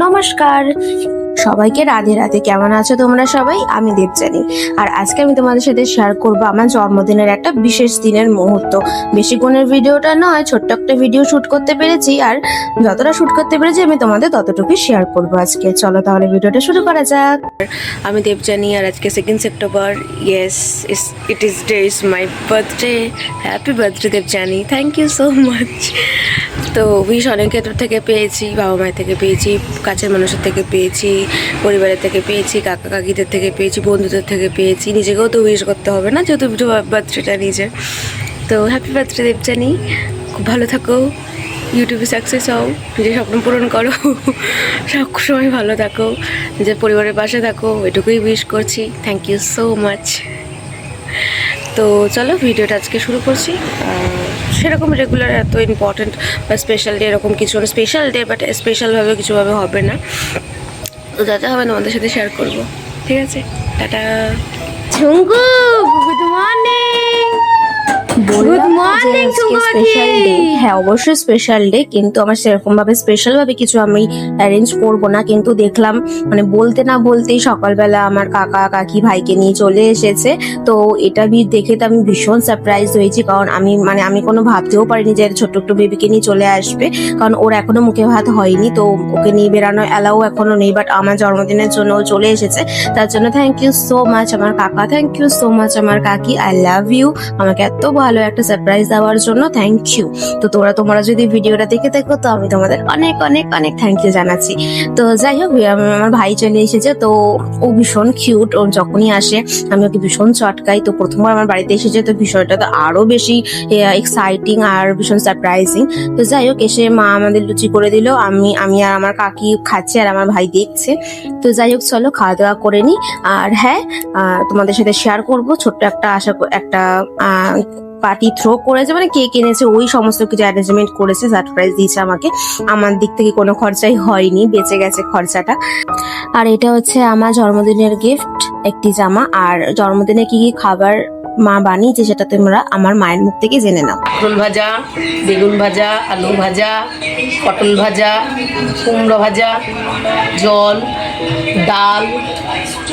নমস্কার সবাইকে, রাধে রাধে। কেমন আছো তোমরা সবাই? আমি দেবযানী, আর আজকে আমি তোমাদের সাথে শেয়ার করবো আমার জন্মদিনের একটা বিশেষ দিনের মুহূর্ত। বেশিক্ষণের ভিডিওটা নয়, ছোট্ট একটা ভিডিও শুট করতে পেরেছি, আর যতটা শুট করতে পেরেছি আমি তোমাদের ততটুকুই শেয়ার করবো আজকে। চলো তাহলে ভিডিওটা শুরু করা যাক। আমি দেবযানী, আর আজকে 2 September. Yes, it is day is my birthday. Happy birthday Debjani, thank you so much. তো উইশ অনেকের থেকে পেয়েছি, বাবা মায়ের থেকে পেয়েছি, কাছের মানুষের থেকে পেয়েছি, পরিবারের থেকে পেয়েছি, কাকা কাকিদের থেকে পেয়েছি, বন্ধুদের থেকে পেয়েছি। নিজেকেও তো উইশ করতে হবে না, যেহেতু বার্থডেটা নিজের। তো হ্যাপি বার্থডে দেবযানী, খুব ভালো থাকো, ইউটিউবে সাকসেস হও, নিজের স্বপ্ন পূরণ করো, সব সময় ভালো থাকো, নিজের পরিবারের পাশে থাকো, এটুকুই উইশ করছি। Thank you so much. তো চলো ভিডিওটা আজকে শুরু করছি। সেরকম রেগুলার এত ইম্পর্টেন্ট বা স্পেশাল ডে এরকম কিছু না, স্পেশাল ডে বাট স্পেশালভাবে কিছুভাবে হবে না। তো যাতে হবে তোমাদের সাথে শেয়ার করব, ঠিক আছে? Tata. Jhunku, good morning. Good morning special day. হ্যাঁ, অবশ্যই স্পেশাল ডে, কিন্তু আমার সেরকম ভাবে স্পেশাল ভাবে কিছু আমি অ্যারেঞ্জ করব না। কিন্তু দেখলাম মানে বলতে না বলতেই সকালবেলা আমার কাকা কাকি ভাইকে নিয়ে চলে এসেছে। তো এটা দেখে তো আমি ভীষণ সারপ্রাইজ হয়েছি, কারণ আমি কোনো ভাবতেও পারিনি যে ছোট্ট একটু বেবিকে নিয়ে চলে আসবে, কারণ ওর এখনো মুখে ভাত হয়নি, তো ওকে নিয়ে বেরানো অ্যালাউ এখনো নেই। বাট আমার জন্মদিনের জন্য ও চলে এসেছে, তার জন্য থ্যাংক ইউ সো মাচ আমার কাকা, থ্যাংক ইউ সো মাচ আমার কাকি, আই লাভ ইউ। আমাকে এত ভালো একটা সারপ্রাইজ দেওয়ার জন্য থ্যাংক ইউ। তো তোমরা যদি ভিডিওটা দেখে থাকো তো আমি তোমাদের অনেক অনেক অনেক থ্যাংক ইউ জানাচ্ছি। তো যাই হোক, আমার ভাই চলে এসেছে, তো ও ভীষণ কিউট। ও যখনই আসে আমি ওকে ভীষণ চটকাই। তো প্রথমবার আমার বাড়িতে এসেছে, তো বিষয়টা তো আরো বেশি এক্সাইটিং আর ভীষণ সারপ্রাইজিং। তো যাই হোক, এসে মা আমাদের লুচি করে দিল, আমি আর আমার কাকি খাচ্ছে আর আমার ভাই দেখছে। তো যাই হোক, চলো খাওয়া দাওয়া করে নি। আর হ্যাঁ, তোমাদের সাথে শেয়ার করব ছোট্ট একটা পার্টি থ্রো করেছে, মানে কে কিনেছে ওই সমস্ত কিছু অ্যারেঞ্জমেন্ট করেছে, সারপ্রাইজ দিয়েছে আমাকে। আমার দিক থেকে কোনো খরচাই হয়নি, বেঁচে গেছে খরচাটা। আর এটা হচ্ছে আমার জন্মদিনের গিফট, একটি জামা। আর জন্মদিনে কি কি খাবার মা বানিয়েছে সেটা তোমরা আমার মায়ের মুখ থেকে জেনে নাও। পটল ভাজা, বেগুন ভাজা, আলু ভাজা, পটল ভাজা, কুমড়ো ভাজা, জল, ডাল,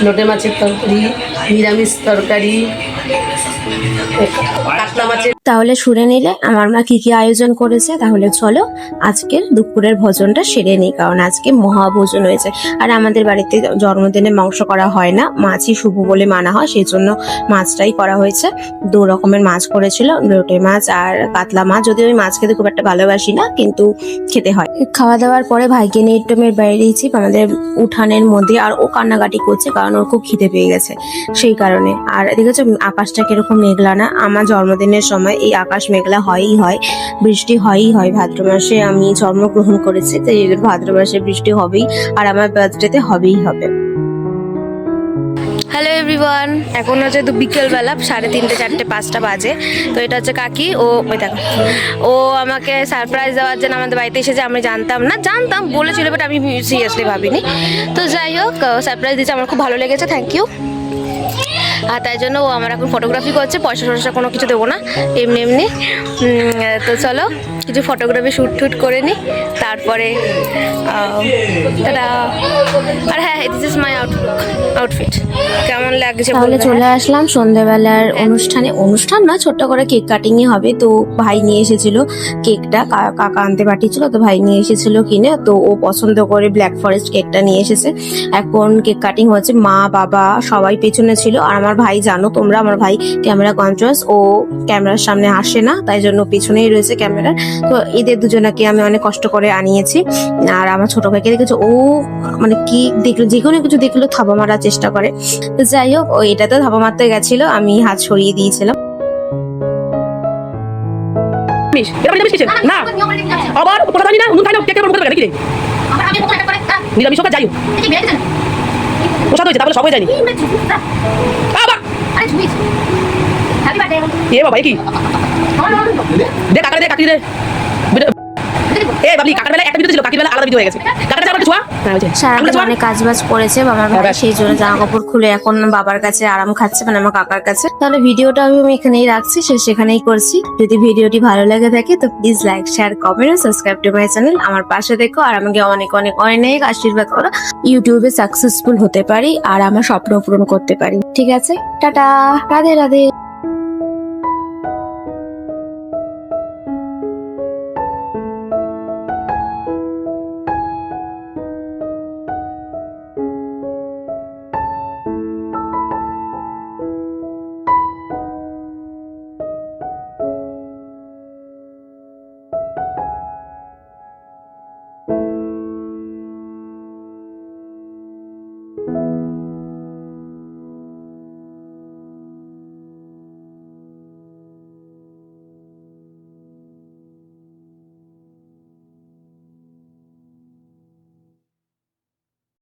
লোটে মাছের তরকারি, নিরামিষ তরকারি, কাতলা মাছের। তাহলে শুনে নিলে আমার মা কি কি আয়োজন করেছে। তাহলে চলো আজকের দুপুরের ভোজনটা সেরে নিই, কারণ আজকে মহাভোজন হয়েছে। আর আমাদের বাড়িতে জন্মদিনে মাংস করা হয় না, মাছই শুভ বলে মানা হয়, সেই জন্য মাছটাই করা হয়েছে। 2 রকমের মাছ করেছিল, লোটে মাছ আর কাতলা মাছ। যদিও আমি মাছ খেতে খুব একটা ভালোবাসি না, কিন্তু খেতে হয়। খাওয়া দাওয়ার পরে ভাইকে নিয়ে একটু বেরিয়েছি আমাদের উঠানের মধ্যে, আর ও কান্নাকাটি করছে কারণ ওর খুব খিদে পেয়ে গেছে, সেই কারণে। আর দেখেছো আকাশটা কিরকম মেঘলা না? আমার জন্মদিনের সময় এই আকাশ মেঘলা হয়ই হয়, বৃষ্টি হয়ই হয়। ভাদ্র মাসে আমি জন্মগ্রহণ করেছি, তো এই ভাদ্র মাসে বৃষ্টি হবেই, আর আমার বার্থডেতে হবেই হবে। হ্যালো এভরিওয়ান, এখন হচ্ছে বিকেলবেলা 3:30 4টে 5টা বাজে। তো এটা হচ্ছে কাকি, ওই দেখো, ও আমাকে সারপ্রাইজ দেওয়ার জন্য আমাদের বাড়িতে এসেছে। আমি জানতাম বলেছিল, বাট আমি সিরিয়াসলি ভাবিনি। তো যাই হোক, সারপ্রাইজ দিয়েছে, আমার খুব ভালো লেগেছে, থ্যাংক ইউ। আর তাই জন্য ও আমার এখন ফটোগ্রাফি করছে, পয়সা কোনো কিছু দেবো না, এমনি। তো চলো কিছু ফটোগ্রাফি শ্যুট করে নিই, তারপরে আর হ্যাঁ, দিস ইজ মাই আউটফিট। কেমন লাগছে? তাহলে চলে আসলাম সন্ধ্যাবেলার অনুষ্ঠান না, ছোট্ট করে কেক কাটিংই হবে। তো ভাই নিয়ে এসেছিল কেকটা, কাকা আনতে পাঠিয়েছিল, তো ভাই নিয়ে এসেছিল কিনে। তো ও পছন্দ করে ব্ল্যাক ফরেস্ট কেকটা নিয়ে এসেছে। এখন কেক কাটিং হচ্ছে, মা বাবা সবাই পেছনে ছিল। আর আমার ভাই, জানো তোমরা, আমার ভাই ক্যামেরা কন্ট্রাস্ট, ও ক্যামেরার সামনে আসে না, তাই জন্য পেছনেই রয়েছে ক্যামেরার। তো এদের দুজনাকে আমি অনেক কষ্ট করে আনিয়েছি। আর আমার ছোট ভাইকে দেখেছো, ও মানে কি দেখলো, যে কোনো কিছু দেখলো থাবা মারার চেষ্টা করে। তো যাই হোক, ও এটাতে থাবা মারতে গেছিল, আমি হাত সরিয়ে দিয়েছিলাম। বাবলি কাকার বেলা একটা ভিডিও ছিল, কাকির বেলা আলাদা ভিডিও হয়ে গেছে। কাকার কাছে আবার ছোঁয়া, হ্যাঁ ওই যে সারাদিন অনেক কাজ বাজ করেছে বাবার ভাই, হ্যাঁ। সেই জন্য জামা কাপড় খুলে এখন বাবার কাছে আরাম খাচ্ছে, মানে আমার কাকার কাছে। তাহলে ভিডিওটা আমি এখানেই রাখছি, শেষ এখানেই করছি। যদি ভিডিওটি ভালো লাগে থাকে তো please like share comment subscribe to my channel. আমার পাশে দেখো আর আমাকে অনেক অনেক অনেক আশীর্বাদ করো, ইউটিউবে সাকসেসফুল হতে পারি আর আমার স্বপ্ন পূরণ করতে পারি। ঠিক আছে, টাটা, রাধে রাধে।